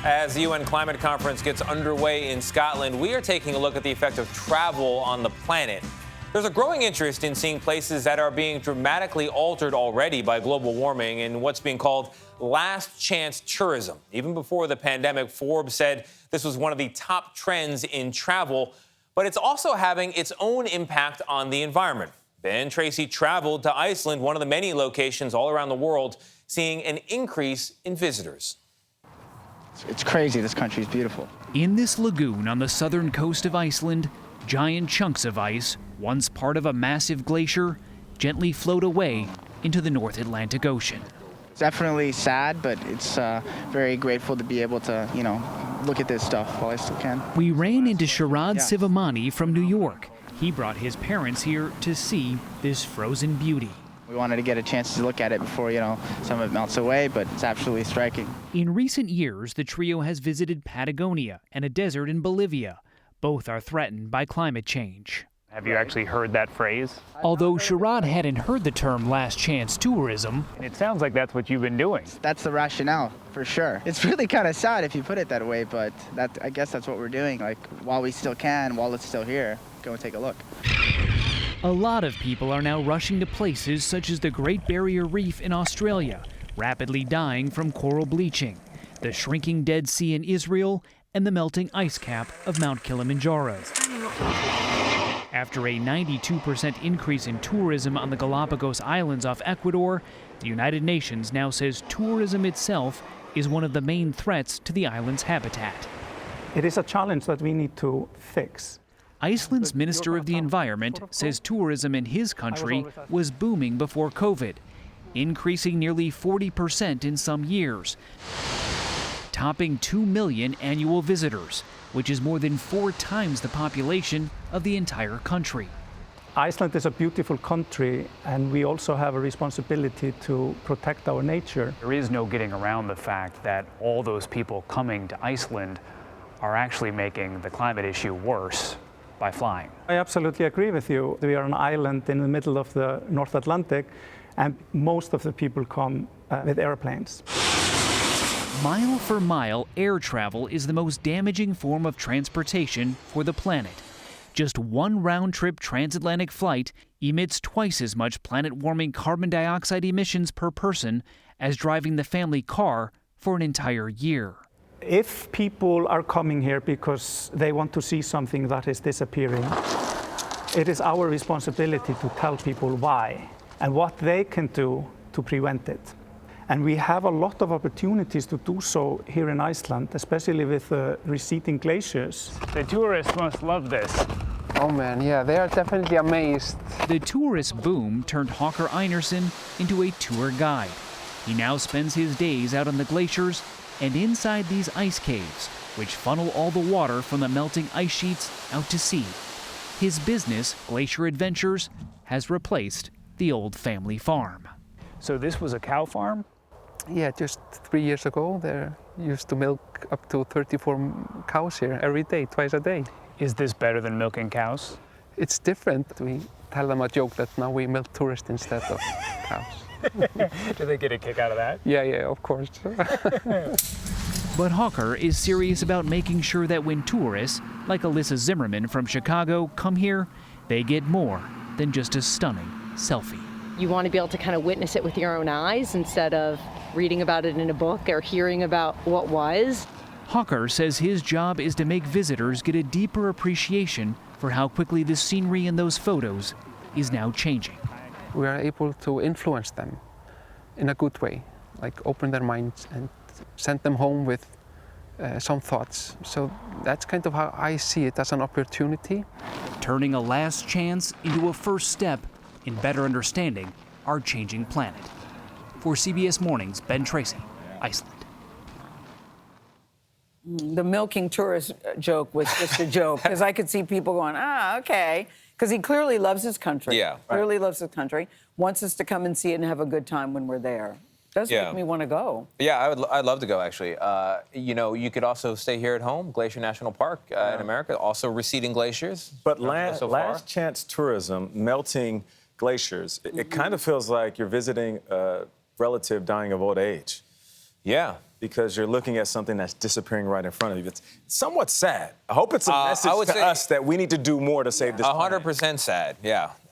As the UN climate conference gets underway in Scotland, we are taking a look at the effect of travel on the planet. There's a growing interest in seeing places that are being dramatically altered already by global warming in what's being called last chance tourism. Even before the pandemic, Forbes said this was one of the top trends in travel, but it's also having its own impact on the environment. Ben Tracy traveled to Iceland, one of the many locations all around the world, seeing an increase in visitors. It's crazy. This country is beautiful. In this lagoon on the southern coast of Iceland, giant chunks of ice, once part of a massive glacier, gently float away into the North Atlantic Ocean. It's definitely sad, but it's very grateful to be able to, look at this stuff while I still can. We ran into Sharad Sivamani from New York. He brought his parents here to see this frozen beauty. We wanted to get a chance to look at it before, some of it melts away, but it's absolutely striking. In recent years, the trio has visited Patagonia and a desert in Bolivia. Both are threatened by climate change. Have you actually heard that phrase? Although Sharad hadn't heard the term last chance tourism. And it sounds like that's what you've been doing. That's the rationale, for sure. It's really kind of sad if you put it that way, but I guess that's what we're doing. Like, while we still can, while it's still here, go and take a look. A lot of people are now rushing to places such as the Great Barrier Reef in Australia, rapidly dying from coral bleaching, the shrinking Dead Sea in Israel, and the melting ice cap of Mount Kilimanjaro. After a 92% increase in tourism on the Galapagos Islands off Ecuador, the United Nations now says tourism itself is one of the main threats to the island's habitat. It is a challenge that we need to fix. Iceland's Minister of the Environment says tourism in his country was booming before COVID, increasing nearly 40% in some years, topping 2 million annual visitors, which is more than 4 times the population of the entire country. Iceland is a beautiful country, and we also have a responsibility to protect our nature. There is no getting around the fact that all those people coming to Iceland are actually making the climate issue worse by flying. I absolutely agree with you. We are an island in the middle of the North Atlantic, and most of the people come with airplanes. Mile for mile, air travel is the most damaging form of transportation for the planet. Just one round-trip transatlantic flight emits twice as much planet-warming carbon dioxide emissions per person as driving the family car for an entire year. If people are coming here because they want to see something that is disappearing, it is our responsibility to tell people why and what they can do to prevent it. And we have a lot of opportunities to do so here in Iceland, especially with receding glaciers. The tourists must love this. Oh man, yeah, they are definitely amazed. The tourist boom turned Hawker Einarsson into a tour guide. He now spends his days out on the glaciers and inside these ice caves, which funnel all the water from the melting ice sheets out to sea. His business, Glacier Adventures, has replaced the old family farm. So this was a cow farm? Yeah, just 3 years ago, they used to milk up to 34 cows here every day, twice a day. Is this better than milking cows? It's different. We tell them a joke that now we milk tourists instead of cows. Do they get a kick out of that? Yeah, of course. But Hawker is serious about making sure that when tourists, like Alyssa Zimmerman from Chicago, come here, they get more than just a stunning selfie. You want to be able to kind of witness it with your own eyes instead of reading about it in a book or hearing about what was. Hawker says his job is to make visitors get a deeper appreciation for how quickly the scenery in those photos is now changing. We are able to influence them in a good way, like open their minds and send them home with some thoughts. So that's kind of how I see it, as an opportunity. Turning a last chance into a first step in better understanding our changing planet. For CBS Mornings, Ben Tracy, Iceland. The milking tourist joke was just a joke, because I could see people going, okay. Because he clearly loves his country. Yeah. Clearly loves his country. Wants us to come and see it and have a good time when we're there. Does make me want to go. Yeah, I'd love to go, actually. You could also stay here at home, Glacier National Park in America, also receding glaciers. But last chance tourism, melting glaciers, it kind of feels like you're visiting a relative dying of old age. Yeah. Because you're looking at something that's disappearing right in front of you. It's somewhat sad. I hope it's a message to us that we need to do more to save this planet. 100% sad, yeah.